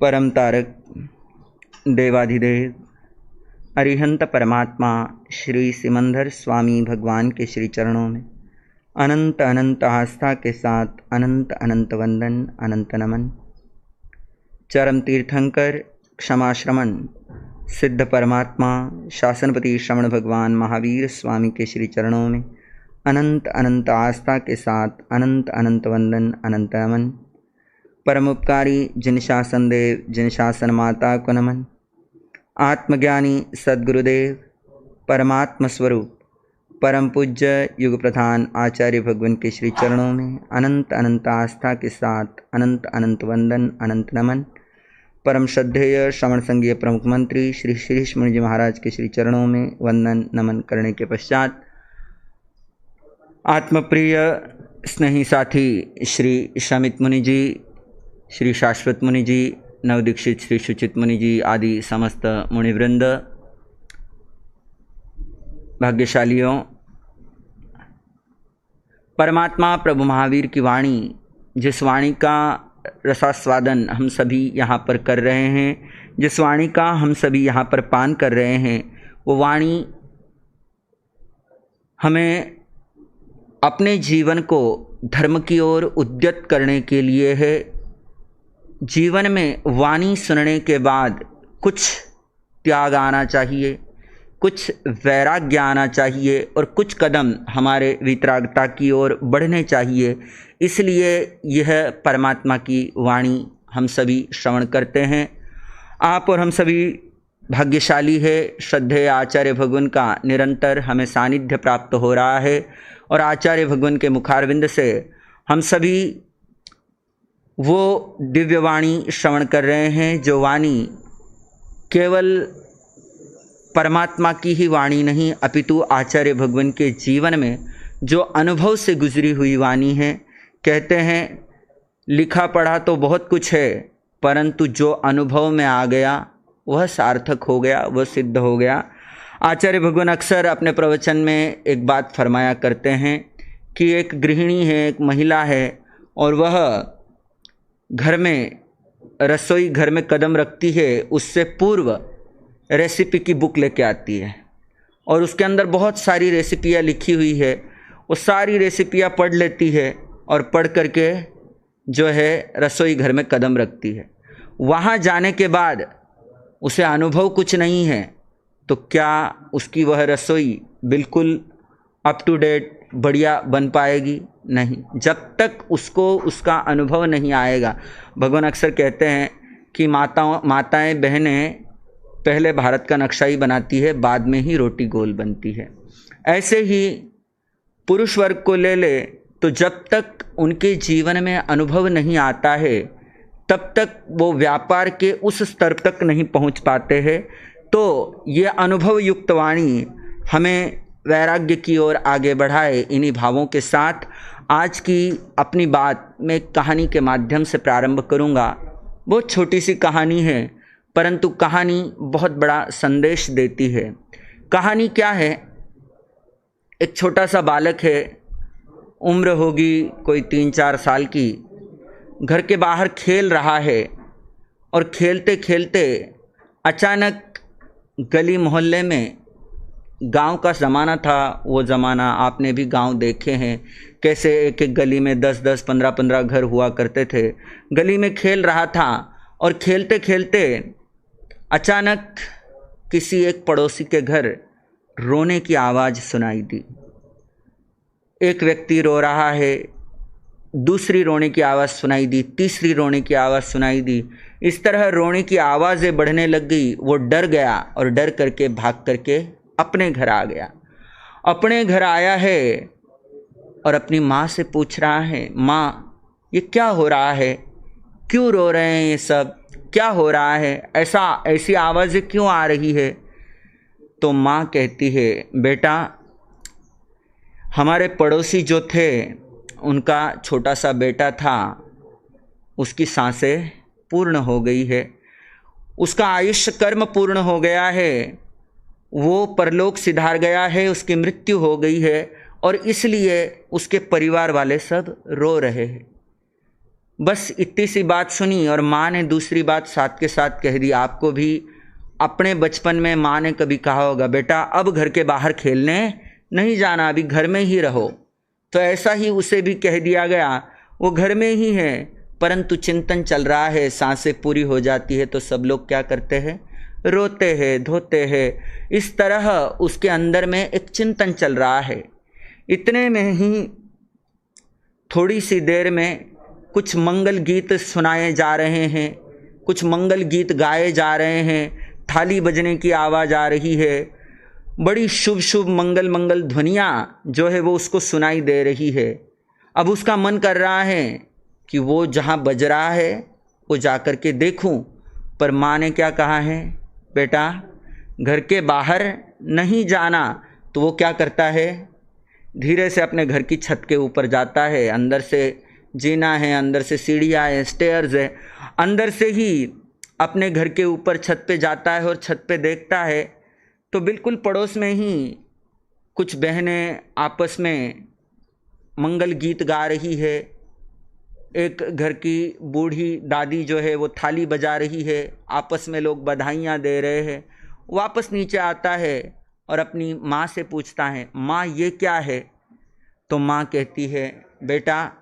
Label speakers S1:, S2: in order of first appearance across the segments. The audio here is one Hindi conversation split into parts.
S1: परम तारक देवाधिदेव अरिहंत परमात्मा श्री सिमंदर स्वामी भगवान के श्री चरणों में अनंत अनंत आस्था के साथ अनंत अनंत वंदन, अनंत नमन। चरम तीर्थंकर क्षमा श्रमण सिद्ध परमात्मा शासनपति श्रवण भगवान महावीर स्वामी के श्री चरणों में अनंत अनंत आस्था के साथ अनंत अनंत वंदन, अनंत नमन। परम उपकारी जिन शासन देव, जिन शासन माता को नमन। आत्मज्ञानी सद्गुरुदेव, परमात्म स्वरूप परम पूज्य युग प्रधान आचार्य भगवान के श्री चरणों में अनंत अनंत आस्था के साथ अनंत अनंत वंदन, अनंत नमन। परम श्रद्धेय श्रवण संघीय प्रमुख मंत्री श्री श्रीश मुनि जी महाराज के श्री चरणों में वंदन नमन करने के पश्चात आत्मप्रिय स्नेही साथी श्री शमित मुनि जी, श्री शाश्वत मुनि जी, नवदीक्षित श्री सुचित मुनि जी आदि समस्त मुनिवृंद, भाग्यशालियों, परमात्मा प्रभु महावीर की वाणी, जिस वाणी का रसास्वादन हम सभी यहाँ पर कर रहे हैं, जिस वाणी का हम सभी यहाँ पर पान कर रहे हैं, वो वाणी हमें अपने जीवन को धर्म की ओर उद्यत करने के लिए है। जीवन में वाणी सुनने के बाद कुछ त्याग आना चाहिए, कुछ वैराग्य आना चाहिए और कुछ कदम हमारे वितरागता की ओर बढ़ने चाहिए। इसलिए यह परमात्मा की वाणी हम सभी श्रवण करते हैं। आप और हम सभी भाग्यशाली है। श्रद्धेय आचार्य भगवान का निरंतर हमें सानिध्य प्राप्त हो रहा है और आचार्य भगवान के मुखारविंद से हम सभी वो दिव्य वाणी श्रवण कर रहे हैं, जो वाणी केवल परमात्मा की ही वाणी नहीं अपितु आचार्य भगवान के जीवन में जो अनुभव से गुजरी हुई वाणी है। कहते हैं लिखा पढ़ा तो बहुत कुछ है, परंतु जो अनुभव में आ गया वह सार्थक हो गया, वह सिद्ध हो गया। आचार्य भगवान अक्सर अपने प्रवचन में एक बात फरमाया करते हैं कि एक गृहिणी है, एक महिला है, और वह घर में रसोई घर में कदम रखती है, उससे पूर्व रेसिपी की बुक लेके आती है और उसके अंदर बहुत सारी रेसिपियाँ लिखी हुई है। वो सारी रेसिपियाँ पढ़ लेती है और पढ़ करके जो है रसोई घर में कदम रखती है। वहाँ जाने के बाद उसे अनुभव कुछ नहीं है, तो क्या उसकी वह रसोई बिल्कुल अप टू डेट बढ़िया बन पाएगी? नहीं, जब तक उसको उसका अनुभव नहीं आएगा। भगवान अक्सर कहते हैं कि माताएं बहनें पहले भारत का नक्शा ही बनाती है, बाद में ही रोटी गोल बनती है। ऐसे ही पुरुष वर्ग को ले ले तो जब तक उनके जीवन में अनुभव नहीं आता है तब तक वो व्यापार के उस स्तर तक नहीं पहुंच पाते हैं। तो ये अनुभव युक्त वाणी हमें वैराग्य की ओर आगे बढ़ाए। इन्हीं भावों के साथ आज की अपनी बात मैं कहानी के माध्यम से प्रारंभ करूंगा। बहुत छोटी सी कहानी है, परंतु कहानी बहुत बड़ा संदेश देती है। कहानी क्या है? एक छोटा सा बालक है, उम्र होगी कोई 3-4 साल की, घर के बाहर खेल रहा है और खेलते खेलते अचानक गली मोहल्ले में, गांव का ज़माना था वो ज़माना, आपने भी गांव देखे हैं कैसे एक एक गली में 10-10, 15-15 घर हुआ करते थे। गली में खेल रहा था और खेलते खेलते अचानक किसी एक पड़ोसी के घर रोने की आवाज़ सुनाई दी। एक व्यक्ति रो रहा है, दूसरी रोने की आवाज़ सुनाई दी, तीसरी रोने की आवाज़ सुनाई दी। इस तरह रोने की आवाज़ें बढ़ने लग गई। वो डर गया और डर करके भाग करके अपने घर आ गया। अपने घर आया है और अपनी माँ से पूछ रहा है, माँ ये क्या हो रहा है? क्यों रो रहे हैं ये सब? क्या हो रहा है? ऐसी आवाज़ें क्यों आ रही है? तो माँ कहती है, बेटा हमारे पड़ोसी जो थे उनका छोटा सा बेटा था, उसकी सांसें पूर्ण हो गई है, उसका आयुष्य कर्म पूर्ण हो गया है, वो परलोक सिधार गया है, उसकी मृत्यु हो गई है और इसलिए उसके परिवार वाले सब रो रहे हैं। बस इतनी सी बात सुनी और माँ ने दूसरी बात साथ के साथ कह दी। आपको भी अपने बचपन में माँ ने कभी कहा होगा, बेटा अब घर के बाहर खेलने नहीं जाना, अभी घर में ही रहो। तो ऐसा ही उसे भी कह दिया गया। वो घर में ही है, परंतु चिंतन चल रहा है। सांसें पूरी हो जाती है तो सब लोग क्या करते हैं, रोते हैं, धोते हैं। इस तरह उसके अंदर में एक चिंतन चल रहा है। इतने में ही थोड़ी सी देर में कुछ मंगल गीत सुनाए जा रहे हैं, कुछ मंगल गीत गाए जा रहे हैं, थाली बजने की आवाज़ आ रही है, बड़ी शुभ शुभ मंगल मंगल ध्वनियाँ जो है वो उसको सुनाई दे रही है। अब उसका मन कर रहा है कि वो जहाँ बज रहा है वो जा कर के देखूं, पर माँ ने क्या कहा है, बेटा घर के बाहर नहीं जाना। तो वो क्या करता है, धीरे से अपने घर की छत के ऊपर जाता है। अंदर से जीना है, अंदर से सीढ़ियाँ है, स्टेयर्स है, अंदर से ही अपने घर के ऊपर छत पे जाता है और छत पे देखता है तो बिल्कुल पड़ोस में ही कुछ बहनें आपस में मंगल गीत गा रही है। एक घर की बूढ़ी दादी जो है वो थाली बजा रही है, आपस में लोग बधाइयाँ दे रहे हैं। वापस नीचे आता है और अपनी माँ से पूछता है, माँ ये क्या है? तो माँ कहती है, बेटा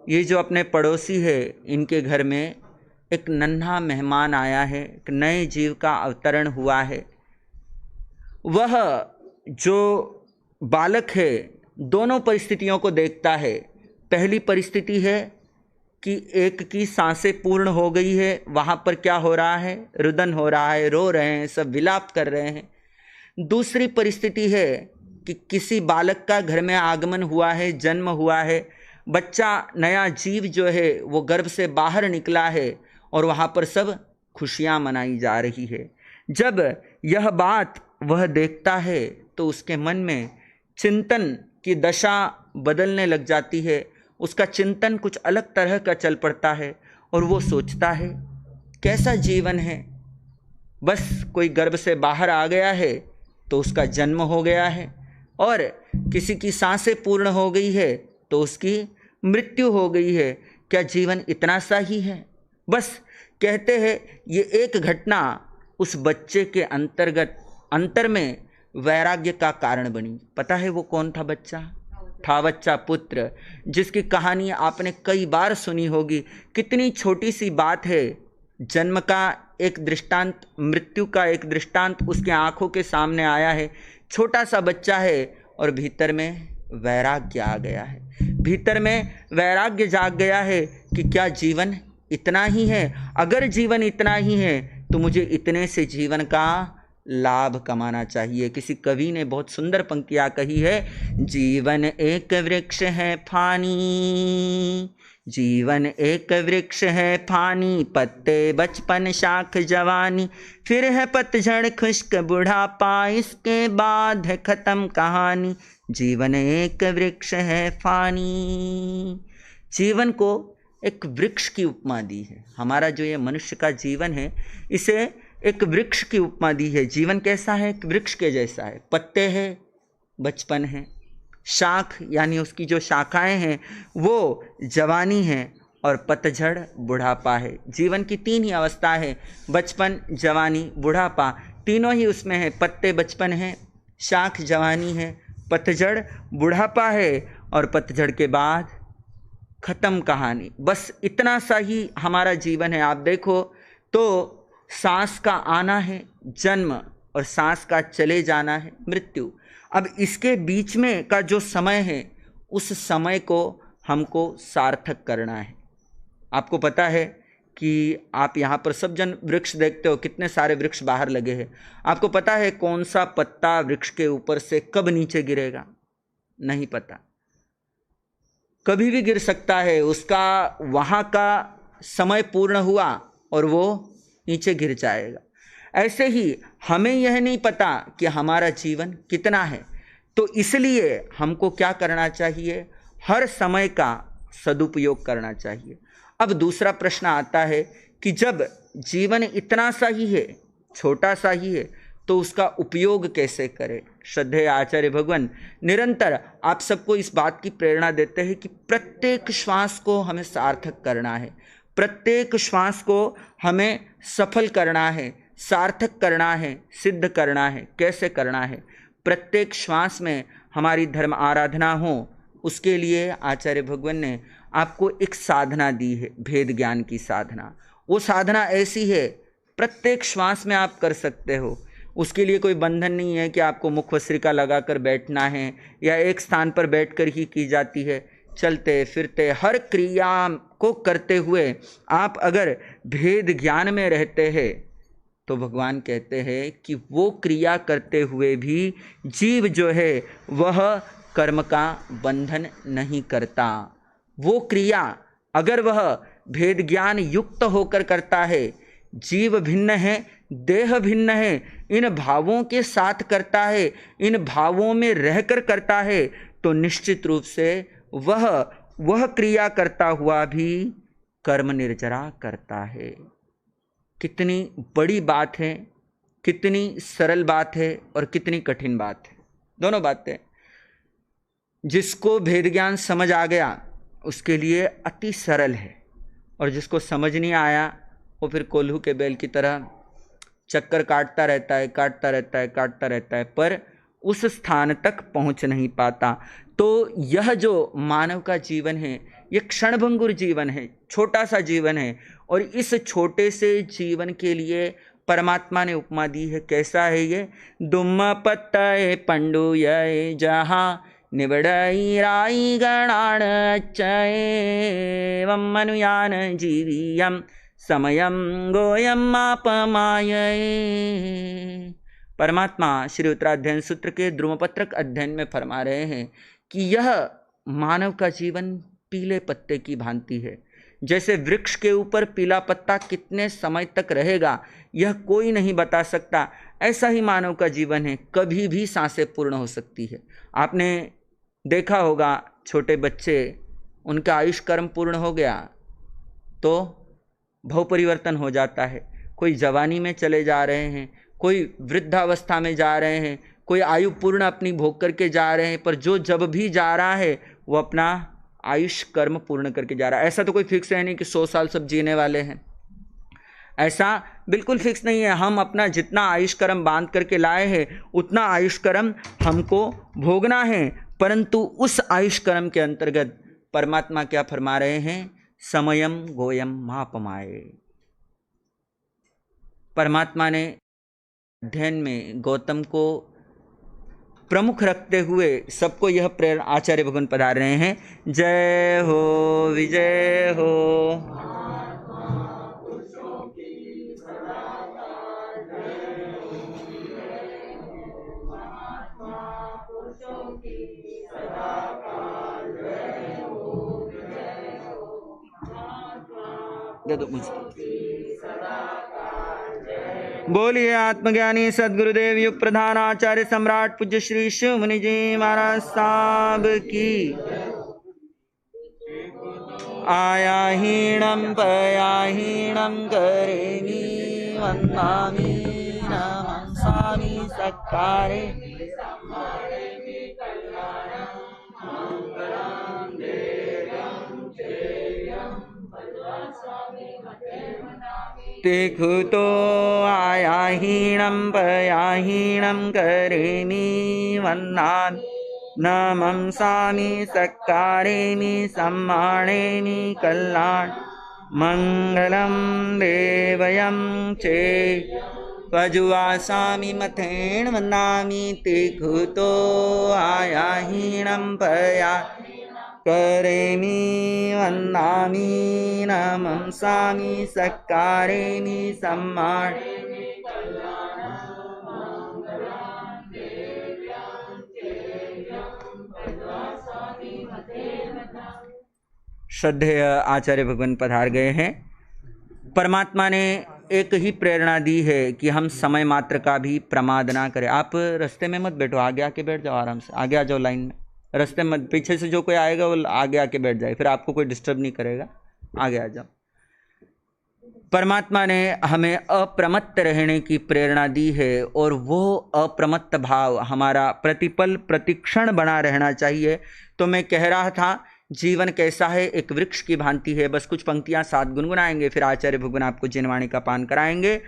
S1: ये जो अपने पड़ोसी है इनके घर में एक नन्हा मेहमान आया है, एक नए जीव का अवतरण हुआ है। वह जो बालक है दोनों परिस्थितियों को देखता है। पहली परिस्थिति है कि एक की सांसें पूर्ण हो गई है, वहाँ पर क्या हो रहा है, रुदन हो रहा है, रो रहे हैं, सब विलाप कर रहे हैं। दूसरी परिस्थिति है कि किसी बालक का घर में आगमन हुआ है, जन्म हुआ है, बच्चा नया जीव जो है वो गर्भ से बाहर निकला है और वहाँ पर सब खुशियाँ मनाई जा रही है। जब यह बात वह देखता है तो उसके मन में चिंतन की दशा बदलने लग जाती है। उसका चिंतन कुछ अलग तरह का चल पड़ता है और वो सोचता है कैसा जीवन है, बस कोई गर्भ से बाहर आ गया है तो उसका जन्म हो गया है, और किसी की सांसें पूर्ण हो गई है तो उसकी मृत्यु हो गई है। क्या जीवन इतना सा ही है? बस कहते हैं ये एक घटना उस बच्चे के अंतर में वैराग्य का कारण बनी। पता है वो कौन था बच्चा? था बच्चा पुत्र, जिसकी कहानी आपने कई बार सुनी होगी। कितनी छोटी सी बात है, जन्म का एक दृष्टांत, मृत्यु का एक दृष्टांत उसके आंखों के सामने आया है। छोटा सा बच्चा है और भीतर में वैराग्य आ गया है, भीतर में वैराग्य जाग गया है कि क्या जीवन इतना ही है? अगर जीवन इतना ही है तो मुझे इतने से जीवन का लाभ कमाना चाहिए। किसी कवि ने बहुत सुंदर पंक्तियाँ कही है, जीवन एक वृक्ष है फानी, जीवन एक वृक्ष है फानी, पत्ते बचपन शाख जवानी, फिर है पतझड़ खुश्क बुढ़ापा, इसके बाद है ख़त्म कहानी। जीवन एक वृक्ष है फानी। जीवन को एक वृक्ष की उपमा दी है। हमारा जो ये मनुष्य का जीवन है इसे एक वृक्ष की उपमा दी है। जीवन कैसा है? एक वृक्ष के जैसा है। पत्ते हैं, बचपन है, शाख यानी उसकी जो शाखाएं हैं वो जवानी है, और पतझड़ बुढ़ापा है। जीवन की तीन ही अवस्था है, बचपन, जवानी, बुढ़ापा, तीनों ही उसमें है। पत्ते बचपन है, शाख जवानी है, पतझड़ बुढ़ापा है, और पतझड़ के बाद ख़त्म कहानी। बस इतना सा ही हमारा जीवन है। आप देखो तो सांस का आना है जन्म, और सांस का चले जाना है मृत्यु। अब इसके बीच में का जो समय है उस समय को हमको सार्थक करना है। आपको पता है कि आप यहाँ पर सब जन वृक्ष देखते हो, कितने सारे वृक्ष बाहर लगे हैं। आपको पता है कौन सा पत्ता वृक्ष के ऊपर से कब नीचे गिरेगा? नहीं पता, कभी भी गिर सकता है। उसका वहाँ का समय पूर्ण हुआ और वो नीचे गिर जाएगा। ऐसे ही हमें यह नहीं पता कि हमारा जीवन कितना है, तो इसलिए हमको क्या करना चाहिए? हर समय का सदुपयोग करना चाहिए। अब दूसरा प्रश्न आता है कि जब जीवन इतना सा ही है, छोटा सा ही है, तो उसका उपयोग कैसे करें? श्रद्धेय आचार्य भगवान निरंतर आप सबको इस बात की प्रेरणा देते हैं कि प्रत्येक श्वास को हमें सार्थक करना है, प्रत्येक श्वास को हमें सफल करना है, सार्थक करना है, सिद्ध करना है। कैसे करना है? प्रत्येक श्वास में हमारी धर्म आराधना हो, उसके लिए आचार्य भगवान ने आपको एक साधना दी है, भेद ज्ञान की साधना। वो साधना ऐसी है, प्रत्येक श्वास में आप कर सकते हो। उसके लिए कोई बंधन नहीं है कि आपको मुखवस्त्रिका लगाकर बैठना है या एक स्थान पर बैठकर ही की जाती है। चलते फिरते हर क्रिया को करते हुए आप अगर भेद ज्ञान में रहते हैं तो भगवान कहते हैं कि वो क्रिया करते हुए भी जीव जो है वह कर्म का बंधन नहीं करता। वो क्रिया अगर वह भेद ज्ञान युक्त होकर करता है, जीव भिन्न है, देह भिन्न है, इन भावों के साथ करता है, इन भावों में रहकर करता है, तो निश्चित रूप से वह क्रिया करता हुआ भी कर्म निर्जरा करता है। कितनी बड़ी बात है, कितनी सरल बात है और कितनी कठिन बात है। दोनों बातें। जिसको भेद ज्ञान समझ आ गया उसके लिए अति सरल है, और जिसको समझ नहीं आया वो फिर कोल्हू के बैल की तरह चक्कर काटता रहता है, काटता रहता है, काटता रहता है, पर उस स्थान तक पहुंच नहीं पाता। तो यह जो मानव का जीवन है ये क्षणभंगुर जीवन है, छोटा सा जीवन है, और इस छोटे से जीवन के लिए परमात्मा ने उपमा दी है। कैसा है ये? दुम पत्तये पंडु ये जहाँ निबड़ई राई गणाण चयम मनुयान जीवियम समयम गोयम आपमाये। परमात्मा श्री उत्तराध्ययन सूत्र के द्रुमपत्रक अध्ययन में फरमा रहे हैं कि यह मानव का जीवन पीले पत्ते की भांति है। जैसे वृक्ष के ऊपर पीला पत्ता कितने समय तक रहेगा यह कोई नहीं बता सकता, ऐसा ही मानव का जीवन है, कभी भी सांसें पूर्ण हो सकती है। आपने देखा होगा छोटे बच्चे, उनका आयुष कर्म पूर्ण हो गया तो भव परिवर्तन हो जाता है। कोई जवानी में चले जा रहे हैं, कोई वृद्धावस्था में जा रहे हैं, कोई आयु पूर्ण अपनी भोग करके जा रहे हैं, पर जो जब भी जा रहा है वो अपना आयुष कर्म पूर्ण करके जा रहा है। ऐसा तो कोई फिक्स है नहीं कि 100 साल सब जीने वाले हैं, ऐसा बिल्कुल फिक्स नहीं है। हम अपना जितना आयुष कर्म बांध करके लाए हैं उतना आयुष कर्म हमको भोगना है, परंतु उस आयुष कर्म के अंतर्गत परमात्मा क्या फरमा रहे हैं? समयम गोयम मापमाये। परमात्मा ने अध्ययन में गौतम को प्रमुख रखते हुए सबको यह प्रेरणा आचार्य भगवान पधार रहे हैं। जय हो विजय हो। बोलिए आत्मज्ञानी सद्गुरुदेव युग प्रधान आचार्य सम्राट पूज्य श्री शिव मुनि जी महाराज साहब की। आयाहीणं पयाहीणं करेमि वन्दामि नमस्कामि सत्कारे तेखुतो आयाहीणं पयाहीणं करेमि वन्दामि नमस्कामि सत्कारेमि सम्मानेमि कल्याण मंगलम देवयं चे पजुवासामि मथेन वन्दामि तेखुतो आयाहीणं पया करेमि वन्दामि नमस्कामि सत्कारेमि सम्मानेमि श्रद्धेय आचार्य भगवान पधार गए हैं। परमात्मा ने एक ही प्रेरणा दी है कि हम समय मात्र का भी प्रमाद ना करें। आप रास्ते में मत बैठो, आगे आके बैठ जाओ, आराम से आगे आ जाओ लाइन में। रास्ते में पीछे से जो कोई आएगा वो आगे आके बैठ जाए, फिर आपको कोई डिस्टर्ब नहीं करेगा, आगे आ जाओ। परमात्मा ने हमें अप्रमत्त रहने की प्रेरणा दी है और वो अप्रमत्त भाव हमारा प्रतिपल प्रतिक्षण बना रहना चाहिए। तो मैं कह रहा था जीवन कैसा है, एक वृक्ष की भांति है। बस कुछ पंक्तियां साथ गुनगुनाएंगे, फिर आचार्य भगवान आपको जिनवाणी का पान कराएंगे।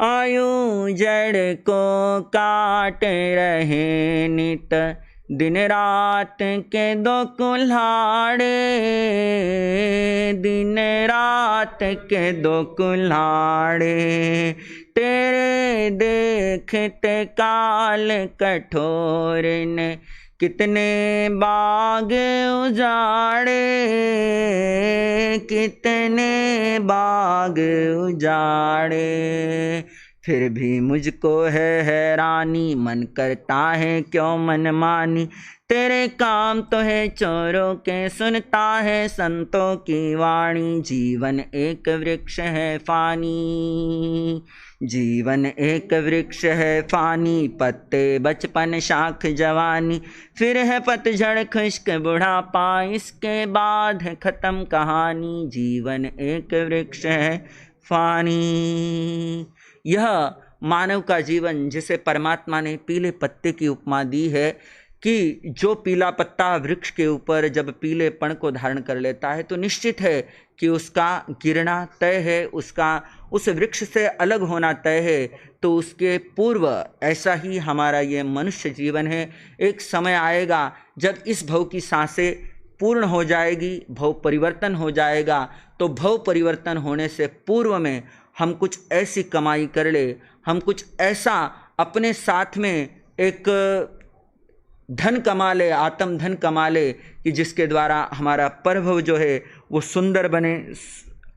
S1: आयु जड़ को काट रहे नित, दिन रात के दो कुल्हाड़े, दिन रात के दो कुल्हाड़े, तेरे देखते काल कठोर ने, कितने बाग उजाड़े, कितने बाग उजाड़े, फिर भी मुझको है हैरानी, मन करता है क्यों मनमानी, तेरे काम तो है चोरों के, सुनता है संतों की वाणी, जीवन एक वृक्ष है फानी, जीवन एक वृक्ष है फानी, पत्ते बचपन शाख जवानी, फिर है पतझड़ खुश्क बुढ़ापा, इसके बाद है खत्म कहानी, जीवन एक वृक्ष है फानी। यह मानव का जीवन जिसे परमात्मा ने पीले पत्ते की उपमा दी है कि जो पीला पत्ता वृक्ष के ऊपर जब पीलेपन को धारण कर लेता है तो निश्चित है कि उसका गिरना तय है, उसका उस वृक्ष से अलग होना तय है। तो उसके पूर्व ऐसा ही हमारा ये मनुष्य जीवन है। एक समय आएगा जब इस भव की सांसें पूर्ण हो जाएगी, भव परिवर्तन हो जाएगा। तो भव परिवर्तन होने से पूर्व में हम कुछ ऐसी कमाई कर ले, हम कुछ ऐसा अपने साथ में एक धन कमा ले, आत्म धन कमा ले कि जिसके द्वारा हमारा परभव जो है वो सुंदर बने,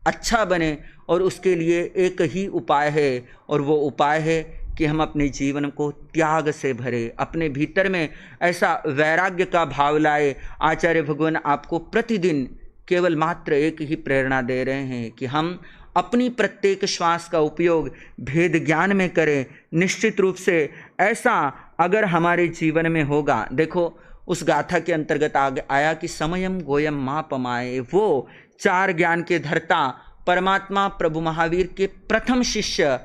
S1: अच्छा बने। और उसके लिए एक ही उपाय है, और वो उपाय है कि हम अपने जीवन को त्याग से भरे, अपने भीतर में ऐसा वैराग्य का भाव लाए। आचार्य भगवान आपको प्रतिदिन केवल मात्र एक ही प्रेरणा दे रहे हैं कि हम अपनी प्रत्येक श्वास का उपयोग भेद ज्ञान में करें। निश्चित रूप से ऐसा अगर हमारे जीवन में होगा, देखो उस गाथा के अंतर्गत आया कि समयम गोयम मापमाए, वो चार ज्ञान के धर्ता परमात्मा प्रभु महावीर के प्रथम शिष्य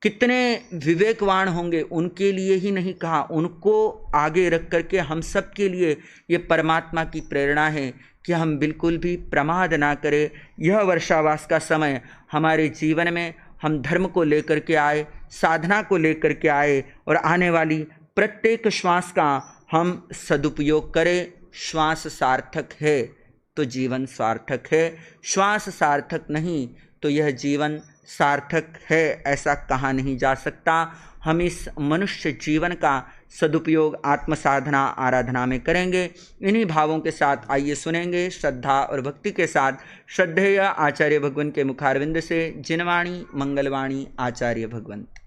S1: कितने विवेकवान होंगे, उनके लिए ही नहीं कहा, उनको आगे रख करके हम सब के लिए ये परमात्मा की प्रेरणा है कि हम बिल्कुल भी प्रमाद ना करें। यह वर्षावास का समय हमारे जीवन में हम धर्म को लेकर के आए, साधना को लेकर के आए, और आने वाली प्रत्येक श्वास का हम सदुपयोग करें। श्वास सार्थक है तो जीवन सार्थक है, श्वास सार्थक नहीं तो यह जीवन सार्थक है ऐसा कहा नहीं जा सकता। हम इस मनुष्य जीवन का सदुपयोग आत्म साधना आराधना में करेंगे। इन्हीं भावों के साथ आइए सुनेंगे श्रद्धा और भक्ति के साथ श्रद्धेय आचार्य भगवान के मुखारविंद से जिनवाणी मंगलवाणी आचार्य भगवंत।